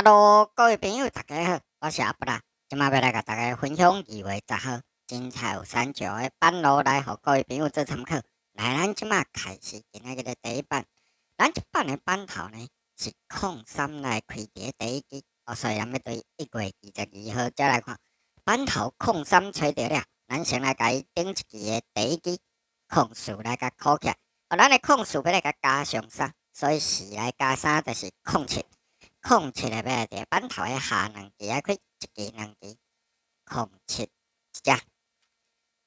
Hello，各位朋友，大家好，我是阿布拉，今麦要来甲大家分享2月10号精彩有三九的班路来，互各位朋友做参考。来，咱即麦开始今仔日的第一班，咱即班的班头呢是03来开第一支，所以咱要对1月22号再来看班头03吹到了，咱先来甲伊顶一支的第一支04来甲考起来。咱的04要来甲加上3，所以4来加3就是07。07的要来伫班头的下两支啊，开一支两支07一只。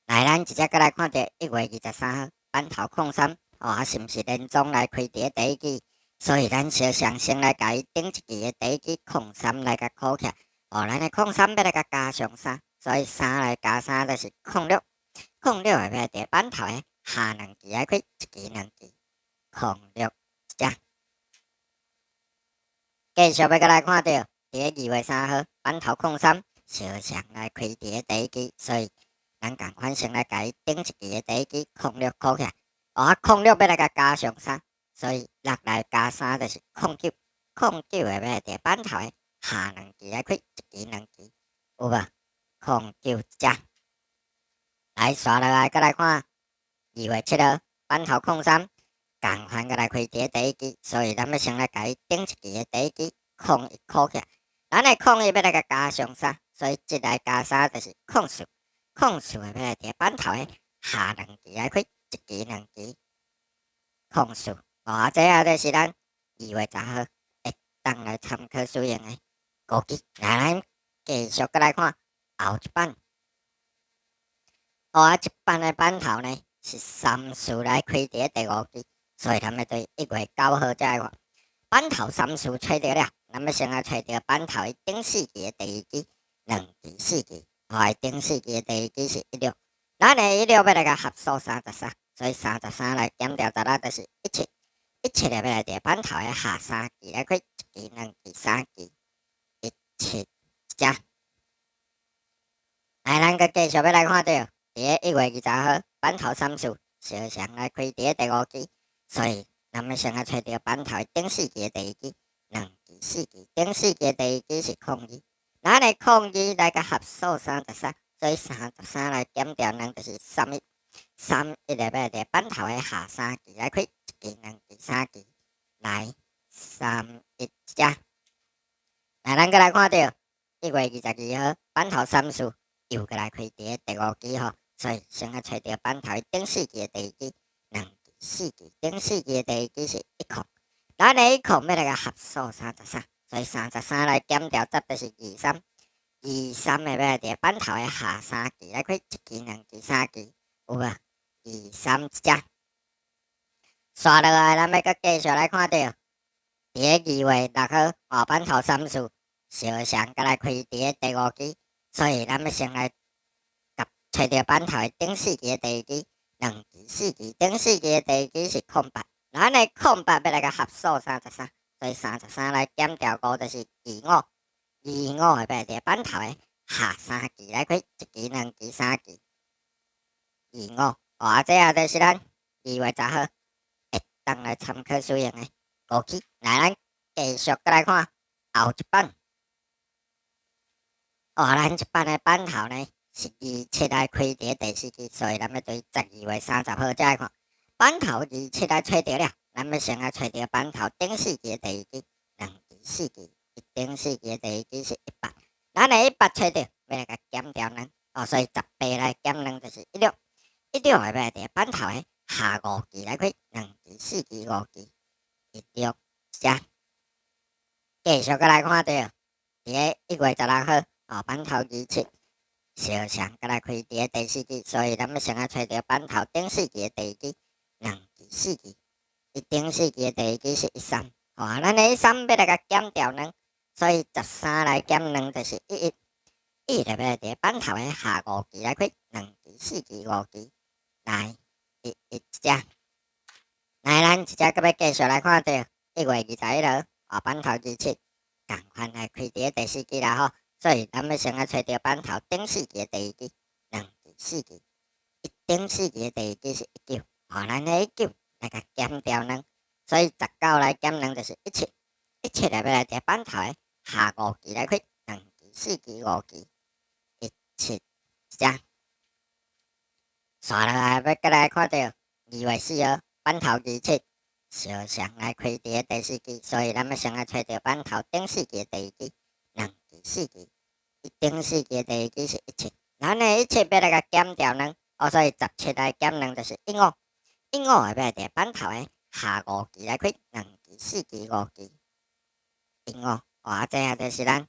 来，咱直接过来看到1月23号班头03，是毋是连庄来开第一支？所以咱小上先来甲伊顶一支的第一支03来甲考起来。咱的03要来甲加上3，所以3来加3就是06。06的要来伫班头的下两支啊，开一支两支06一只。继续要过来看到，伫2月3号班头03小强来开第一支，所以咱共款先来甲伊顶一支的第一支06考起来。06要来甲加上3，所以6来加3就是09。09的要来伫班头的下两支啊，开一支两支，有无？09一只。来，刷落来，再来看2月7号班头03。共款个来开第一支，所以咱要先来甲伊顶一支的第一支01考起来。咱的01要来甲加上3，所以1来加3就是04。04的要来伫班头的下两支啊，开一支两支04。这就是咱2月10号会当来参考使用的估计。来，咱继续个来看后一版。这版的班头呢是34来开第5支。所以咱要对1月9号再来看班头34吹到了，咱要先来吹到班头的顶4支的第一支2支4支，顶4支的第一支是16，咱的16要来甲合数33，所以33来减掉10就是17，17的要来伫班头的下3支来开一支两支3支17一只。来，咱个继续要来看到，伫1月20号班头34小强来开第5支。所以，咱们先来找到班头的顶4支的第一支2支4支，顶4支的第一支是02，咱的02来个合数33，所以33来减掉2就是31，31就要伫班头的下3支来开一支两支3支，来31只。来，咱再来看到1月22号班头34又过来开第5支吼，所以先来找到班头的顶4支的第一支2支4支，顶4支的第一支是10，咱的10要来个合数33，所以33来减掉10就是23，23的要来伫班头的下3支来开一支两支3支，有无？23一只。刷落来，咱要搁继续来看到，伫2月6号班头34小强搁来开第5支，所以咱要先来找到班头的顶4支的第一支2支4支，顶4支的第一支是08，咱的08要来个合数33，所以33来减掉5就是25，25的要来伫班头的下3支来开一支两支3支25。这就是咱2月10号会当来参考使用的估计。来，咱继续来看后一版。咱这版的班头呢是27来开第4支，所以咱要对12月30号再来看班头27来吹到了，咱要先来吹到班头顶4支的第一支2支4支，顶4支的第一支是100，咱的100吹到要来甲减掉2，所以18来减2就是16，16的要来伫班头的下5支来开2支4支5支16只。继续过来看到，伫1月16号班头27小强搁来开第4支，所以咱要先来找到班头顶4支的第一支2支4支，顶4支的第一支是13，咱的13要来甲减掉2，所以13来减2就是11，11就要来伫班头的下5支来开2支4支5支，来11只。来，咱直接搁要继续来看到1月21号班头27共款来开第4支啦吼。所以，咱要先来找到班头顶4支的第一支2支4支，顶4支的第一支是19，咱的19来甲减掉2，所以19来减2就是17，17来要来伫班头的下5支来开，2支、4支、5支，一七一只。刷落来要再来看到2月4号板头27，小翔来开伫第4支，所以咱要先来找到板头顶4支第1支，2支、4支，顶4支第1支是17，咱的17要来甲减掉2，所以17来减2就是15，15会要伫板头的下5支来开，2支、4支、5支，15，这下就是咱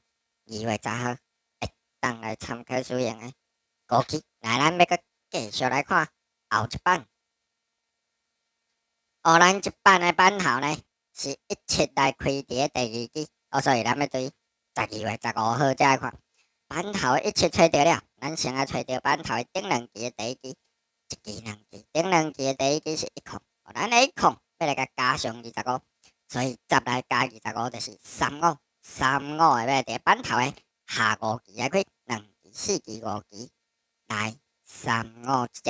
2月10号会当来参考使用的5支，来咱要继续来看后一版。咱这版的版头呢是17来开伫第2支，所以咱要对12月15号再来看。板头17找到了，咱先来找到板头的顶2支的第1支，1支、2支，顶2支的第1支是1空，咱的1空要来甲加上25，所以10来加25就是35，35会要伫板头的下5支来开，2支、4支、5支，来35一只。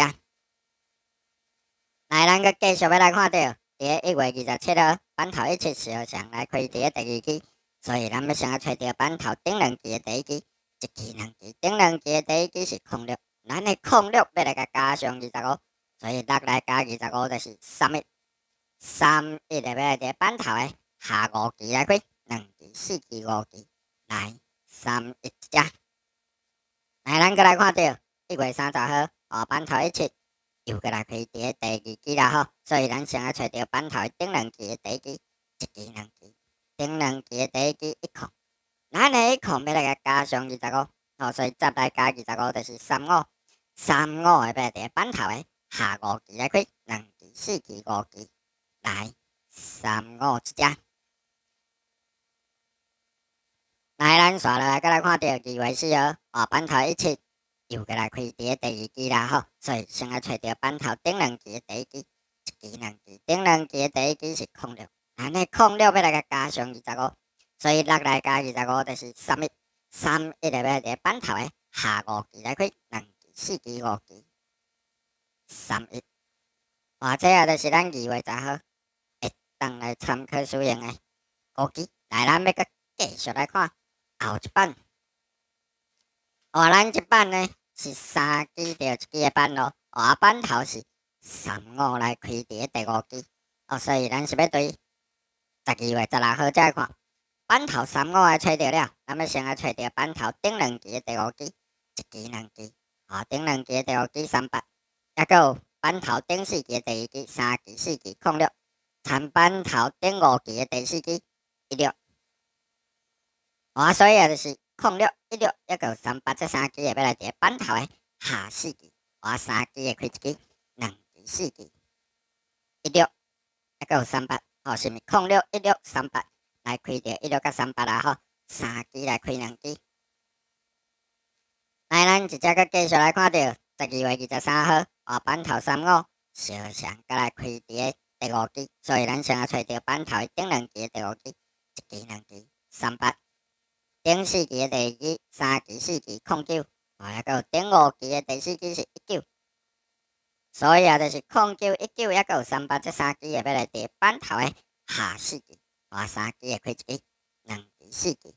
来，咱个继续要来看到，伫1月27号板头17小翔来开伫第2支，所以咱要先来找到板头顶2支的第1支，1支、2支，顶2支的第1支是06，咱的06要来甲加上25，所以6来加25就是31，31会要伫板头的下5支来开，2支、4支、5支，来31一只。来，咱个来看到1月30号板头17。又过来开伫第2支啦吼，所以咱先来找到板头的顶2支的第1支，1支、2支，顶2支的第1支1空，咱的1空要来甲加上25，所以10来加25就是35，35会要伫板头的下5支来开，2支、4支、5支，来35一只。来，咱刷落来，再来看到2月4号板头17。又过来开伫第2支啦吼，所以先来找到板头顶2支的第1支，1支、2支，顶2支的第1支是06，咱的06要来甲加上25，所以6来加25就是31，31会要伫板头的下5支来开，2支、4支、5支，31。这下就是咱2月10号会当来参考使用的5支。来，咱要搁继续来看后一版。咱这版呢是3支到1支的版咯，版头是35来开伫第5支，所以咱是要对12月16号再看。板头35来找到了，咱要先来找到板头顶2支的第5支，1支、2支，顶2支的第5支38，还有板头顶4支的第1支3支、4支06，参板头顶5支的第4支16，所以就是06、16，还有38这3支会要来伫板头的下4支，3支会开1支，2支、4支16，还有38，是毋是06、16、38来开着16甲38啦吼，3支来开2支。来，咱直接搁继续来看到12月23号板头35小翔搁来开伫第5支，所以咱先来找到板头的顶2支的第5支，1支、2支38。顶4支的第2支3支、4支09，还有顶5支的第4支是19，所以就是09、19，还有38这3支会要来伫板头的下4支，3支会开1支，2支、4支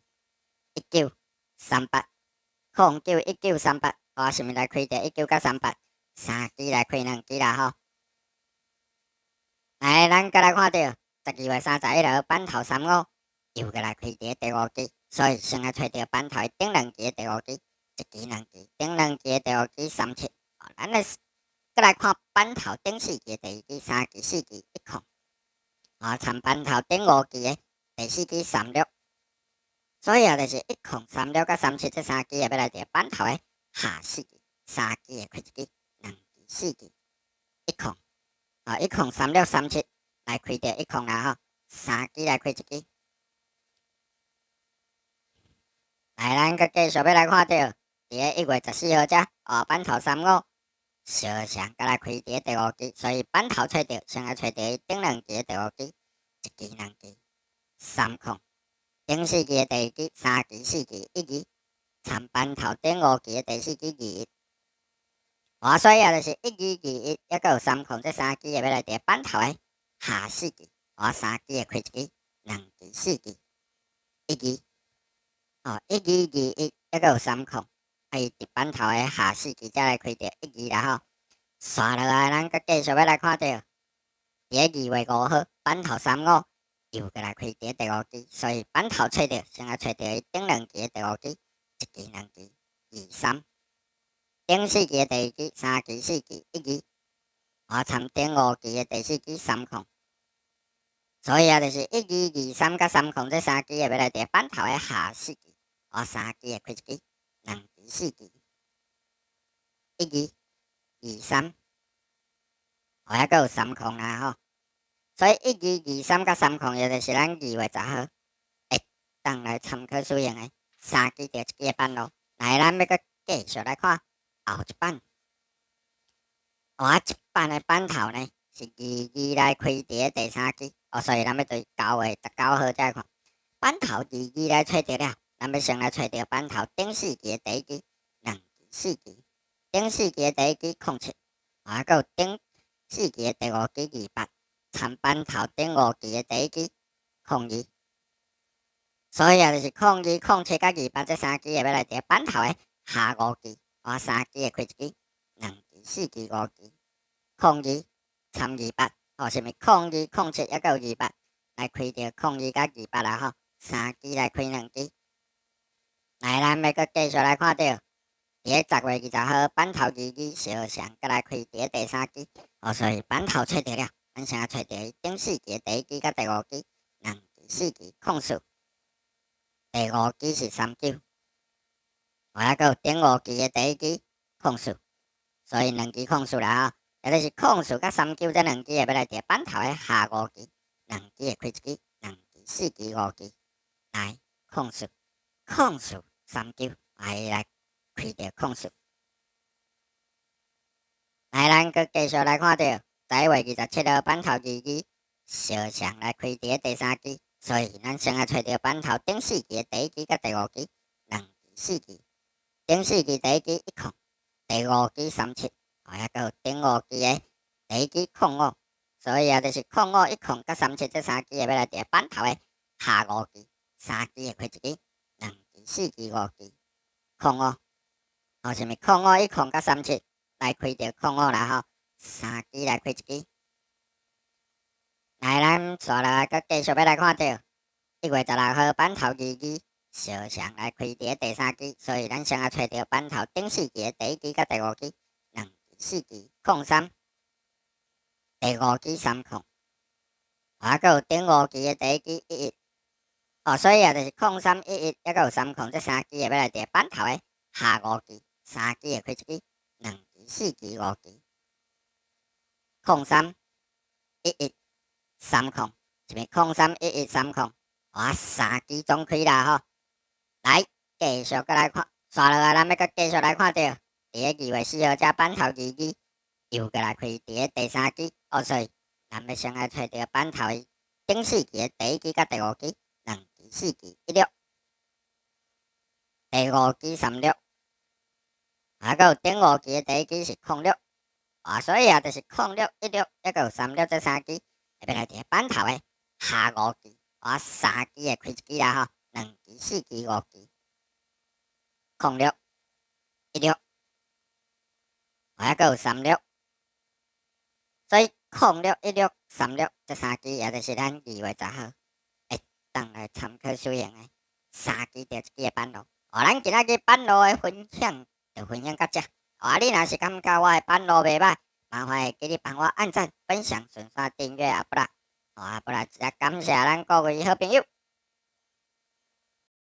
19、38，09、19、38，是毋是来开着19甲38，3支来开2支啦吼。来，咱再来看到12月31号板头35又过来开伫第5支。所以先来找到板头的顶2支的第5支，1支、2支，顶2支的第5支37。咱来再来看板头顶4支的第1支3支、4支1空，参板头顶5支的第4支36。所以就是1空、36甲37这3支会要来伫板头的下4支，3支会开1支，2支、4支1空，1空、36、37来开着1空啦吼，3支来开1支。来，咱搁继续要来看到，伫1月14号遮，板头35小翔搁来开伫第5支，所以板头找到，先来找到顶2支的第5支，1支、2支3空，顶4支的第1支3支、4支1支，参板头顶5支的第4支21。所以就是1、2、21，还有3空这3支会要来伫板头的下4支，3支会开1支，2支、4支1支。一二二一，还佫有3空，伊伫板头的下4支才来开着1、2啦吼。刷落来，咱佫继续要来看到，伫2月5号板头3、5又过来开第5支，所以板头找着，先来找着伊顶2支的第5支，1支、2支、2、3，顶4支的第1支、3支、4支、1、2，参顶5支的第4支3空。所以就是1、2、2、3甲3空这3支会要来伫板头的下4支，3支会开1支、2支、4支、1、2、2、3，还佫有3空啦吼。所以1、2、2、3甲3空，也就是咱2月10号会当来参考使用的3支着1支的板路。来，咱要佫继续来看后一版。一版的板头呢是2来开伫的第3支，所以咱要对9月19号再看板头2来找着了，咱要先来找着板头顶4支的第1支、2支、4支，顶4支的第1支07，佫有顶4支的第5支28，参板头顶5支的第1支02。所以就是02、07甲28这3支会要来伫板头的下5支，3支会开1支、2支、4支、5支。02参28，是咪02、07还佫有28来开着02甲28啦吼，3支来开2支。来，咱要佫继续来看到，伫10月20号板头2支小翔佫来开伫第3支，所以板头找着了，咱先找着顶4支的第1支甲第5支、2支、4支04，第5支是39，还佫有顶5支的第1支04，所以2支04啦吼。也就是04甲39这2支会要来伫板头的下5支，2支会开1支、2支、4支、5支，来04、39，来开着04。来，咱佫继续来看到11月27号板头2支小翔来开伫第3支，所以咱先来找着板头顶4支的第1支甲第5支、2支、4支，顶4支第1支1空，第5支37。还佫有顶5支的第1支05，所以就是05、1空甲37这3支会要来伫板头的下5支，3支会开1支、2支、4支、5支05，是咪05、1空甲37来开着05啦吼，3支来开1支。来，咱刷来佫继续要来看到1月16号板头2支小翔来开伫第3支，所以咱先来找着板头顶4支的第1支甲第5支、2支、4支03，第5支3空，还佫有顶5支的第1支11，所以就是03、11，还佫有3空这3支会要来伫板头的下5支，3支会开1支、2支、4支、5支03、11、3空，是咪03、11、3空？3支总开啦吼。来，继续佫来看，刷落来咱要佫继续来看到，伫2月4号这板头2支又过来开伫第3支，所以咱要先来找着板头顶4支的第1支甲第5支、2支、4支、16，第5支36，还佫有顶5支的第1支是06，所以就是06、16，还佫有36这3支会要来伫板头的下5支，3支会开1支啦吼，2支、4支、5支06、16，还佫有36。所以06、16、36这3支，也就是咱2月10号会当来参考使用的3支着1支的板路。咱今仔日板路的分享就分享到这。你若是感觉我的板路袂歹，麻烦会记得帮我按赞、分享、顺续订阅不啦？不啦，感谢咱各位好朋友。